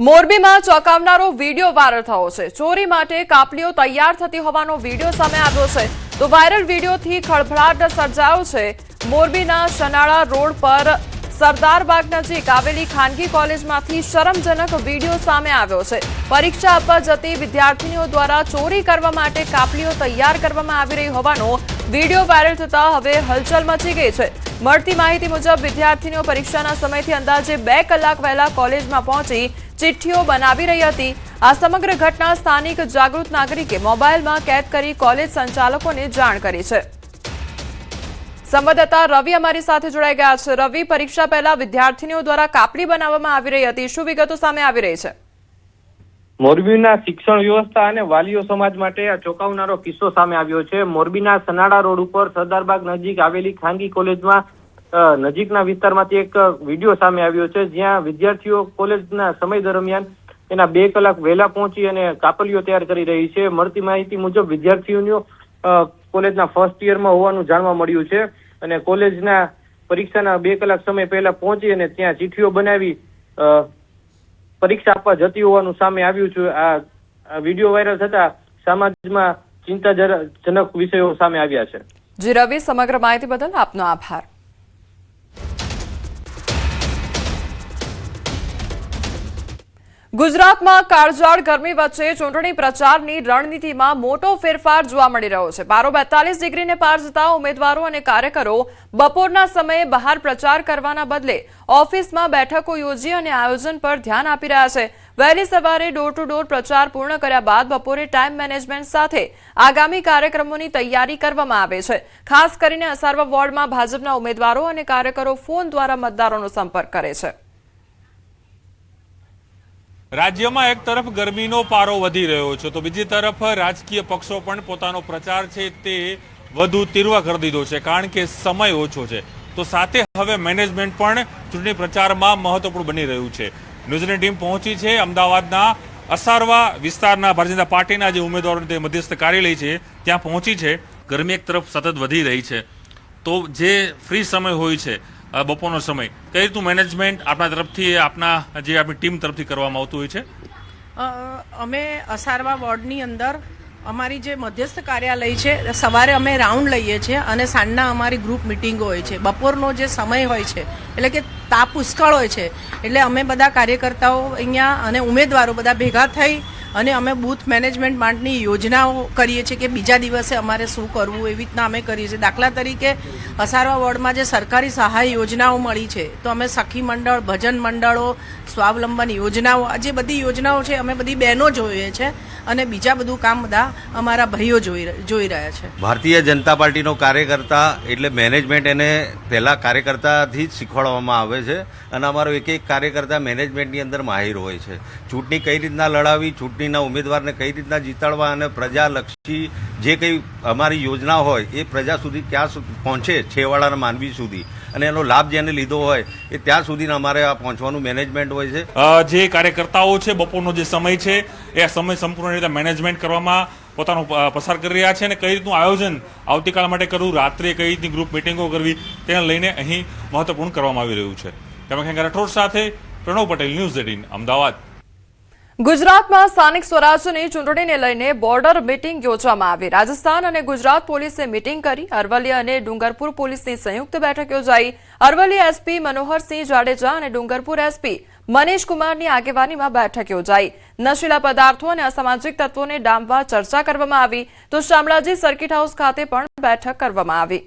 મોરબીમાં ચોંકાવનારો video viral થયો છે। ચોરી માટે કાપલીઓ તૈયાર થતી હોવાનો વિડીયો સામે આવ્યો છે। તો વાયરલ વિડીયોથી ખળભળાટ સર્જાયો છે। મોરબીના શનાળા રોડ પર સરદારબાગ નજીક આવેલી ખાનગી કોલેજમાંથી શરમજનક વિડીયો સામે આવ્યો છે। પરીક્ષા આપવા જતી વિદ્યાર્થીનીઓ દ્વારા ચોરી કરવા માટે કાપલીઓ તૈયાર કરવામાં આવી રહી હોવાનો વિડીયો વાયરલ થતા હવે હલચલ મચી ગઈ છે। મળતી માહિતી મુજબ વિદ્યાર્થીનીઓ પરીક્ષાના સમયથી અંદાજે 2 કલાક વહેલા કોલેજમાં પહોંચી ચિઠ્ઠીઓ બનાવી રહી હતી। આ સમગ્ર ઘટના સ્થાનિક જાગૃત નાગરિકે મોબાઈલમાં કેદ કરી કોલેજ સંચાલકોને જાણ કરી છે। સંવાદદાતા રવિ અમારી સાથે જોડાઈ ગયા છે। રવિ, પરીક્ષા પહેલા વિદ્યાર્થીનીઓ દ્વારા કાપલી બનાવવામાં આવી રહી હતી, શું વિગતો સામે આવી રહી છે? મોરબીના શિક્ષણ વ્યવસ્થા અને વાલીઓ સમાજ માટે આ ચોંકાવનારો કિસ્સો સામે આવ્યો છે। મોરબીના સનાડા રોડ ઉપર સરદારબાગ નજીક આવેલી ખાનગી કોલેજમાં નજીકના વિસ્તારમાંથી એક વિડીયો સામે આવ્યો છે, જ્યાં વિદ્યાર્થીઓ કોલેજના સમય દરમિયાન એના 2 કલાક વહેલા પહોંચી અને કાપલીઓ તૈયાર કરી રહી છે। મળતી માહિતી મુજબ વિદ્યાર્થીઓ કોલેજના ફર્સ્ટ યરમાં હોવાનું જાણવા મળ્યું છે અને કોલેજના પરીક્ષાના 2 કલાક સમય પહેલા પહોંચી અને ત્યાં ચિઠ્ઠીઓ બનાવી પરીક્ષા આપવા જતી હોવાનું સામે આવ્યું છે। આ વિડીયો વાયરલ થતા સમાજમાં ચિંતાજનક વિષયો સામે આવ્યા છે। જી રવિ, સમગ્ર માહિતી બદલ આપનો આભાર। ગુજરાતમાં કાળઝાળ ગરમી વચ્ચે ચૂંટણી પ્રચારની રણનીતિમાં મોટો ફેરફાર જોવા મળી રહ્યો છે। પારો 42 ડિગ્રીને પાર જતા ઉમેદવારો અને કાર્યકરો બપોરના સમયે બહાર પ્રચાર કરવાના બદલે ઓફિસમાં બેઠકો યોજી અને આયોજન પર ધ્યાન આપી રહ્યા છે। વહેલી સવારે ડોર ટુ ડોર પ્રચાર પૂર્ણ કર્યા બાદ બપોરે ટાઈમ મેનેજમેન્ટ સાથે આગામી કાર્યક્રમોની તૈયારી કરવામાં આવે છે। ખાસ કરીને અસારવા વોર્ડમાં ભાજપના ઉમેદવારો અને કાર્યકરો ફોન દ્વારા મતદારોનો સંપર્ક કરે છે। રાજ્યમાં એક તરફ ગરમીનો પારો વધી રહ્યો છે તો બીજી તરફ રાજકીય પક્ષો પણ પોતાનો પ્રચાર છે તે વધુ તીવ્ર કરી દીધો છે, કારણ કે સમય ઓછો છે। તો સાથે હવે મેનેજમેન્ટ પણ ચૂંટણી પ્રચારમાં મહત્વપૂર્ણ બની રહ્યું છે। ન્યૂઝની ટીમ પહોંચી છે અમદાવાદના અસારવા વિસ્તારના ભારતીય જનતા પાર્ટીના જે ઉમેદવારો તે મધ્યસ્થ કાર્યાલય છે ત્યાં પહોંચી છે। ગરમી એક તરફ સતત વધી રહી છે તો જે ફ્રી સમય હોય છે બપોરનો સમય, કઈ રીતનું મેનેજમેન્ટ આપણા તરફથી આપણી ટીમ તરફથી કરવામાં આવતું હોય છે? અમે અસારવા વોર્ડની અંદર અમારી જે મધ્યસ્થ કાર્યાલય છે સવારે અમે રાઉન્ડ લઈએ છીએ અને સાંજના અમારી ગ્રુપ મિટિંગો હોય છે। બપોરનો જે સમય હોય છે એટલે કે તાપ પુષ્કળ હોય છે એટલે અમે બધા કાર્યકર્તાઓ અહીંયા અને ઉમેદવારો બધા ભેગા થઈ અને અમે બૂથ મેનેજમેન્ટ માટેની યોજનાઓ કરીએ છીએ કે બીજા દિવસે અમારે શું કરવું એવી રીતના અમે કરીએ છીએ। દાખલા તરીકે અસારવા વોર્ડમાં જે સરકારી સહાય યોજનાઓ મળી છે તો અમે સખી મંડળ, ભજન મંડળો, સ્વાવલંબન યોજનાઓ, આ જે બધી યોજનાઓ છે અમે બધી બહેનો જોઈએ છે અને બીજા બધું કામ બધા અમારા ભાઈઓ જોઈ રહ્યા છે। ભારતીય જનતા પાર્ટીનો કાર્યકર્તા એટલે મેનેજમેન્ટ એને પહેલા કાર્યકર્તાથી જ શીખવાડવામાં આવે છે અને અમારો એક એક કાર્યકર્તા મેનેજમેન્ટની અંદર માહિર હોય છે। ચૂંટણી કઈ રીતના લડાવી, ચૂંટણીના ઉમેદવારને કઈ રીતના જીતાડવા અને પ્રજાલક્ષી જે કંઈ અમારી યોજના હોય એ પ્રજા સુધી ક્યાં પહોંચે, છેવાડાના માનવી સુધી, અને એનો લાભ જેને લીધો હોય એ ત્યાં સુધી અમારે આ પહોંચવાનું મેનેજમેન્ટ હોય છે। જે કાર્યકર્તાઓ છે બપોરનો જે સમય છે એ સમય સંપૂર્ણ રીતે મેનેજમેન્ટ કરવામાં પોતાનો પસાર કરી રહ્યા છે અને કઈ રીતનું આયોજન આવતીકાલ માટે કરવું, રાત્રે કઈ રીતની ગ્રુપ મિટિંગો કરવી તેને લઈને અહીં મહત્વપૂર્ણ કરવામાં આવી રહ્યું છે। તેમાં રાઠોડ સાથે પ્રણવ પટેલ, ન્યૂઝ 18 અમદાવાદ। ગુજરાતમાં સ્થાનિક સ્વરાજ્યની ચૂંટણીને લઈને બોર્ડર મિટિંગ યોજવામાં આવી। રાજસ્થાન અને ગુજરાત પોલીસે મિટિંગ કરી। અરવલ્લી અને ડુંગરપુર પોલીસની સંયુક્ત બેઠક યોજાઈ। અરવલ્લી એસપી મનોહરસિંહ જાડેજા અને ડુંગરપુર એસપી મનીષ કુમારની આગેવાનીમાં બેઠક યોજાઈ। નશીલા પદાર્થો અને અસામાજિક તત્વોને ડામવા ચર્ચા કરવામાં આવી તો શામળાજી સર્કિટ હાઉસ ખાતે પણ બેઠક કરવામાં આવી।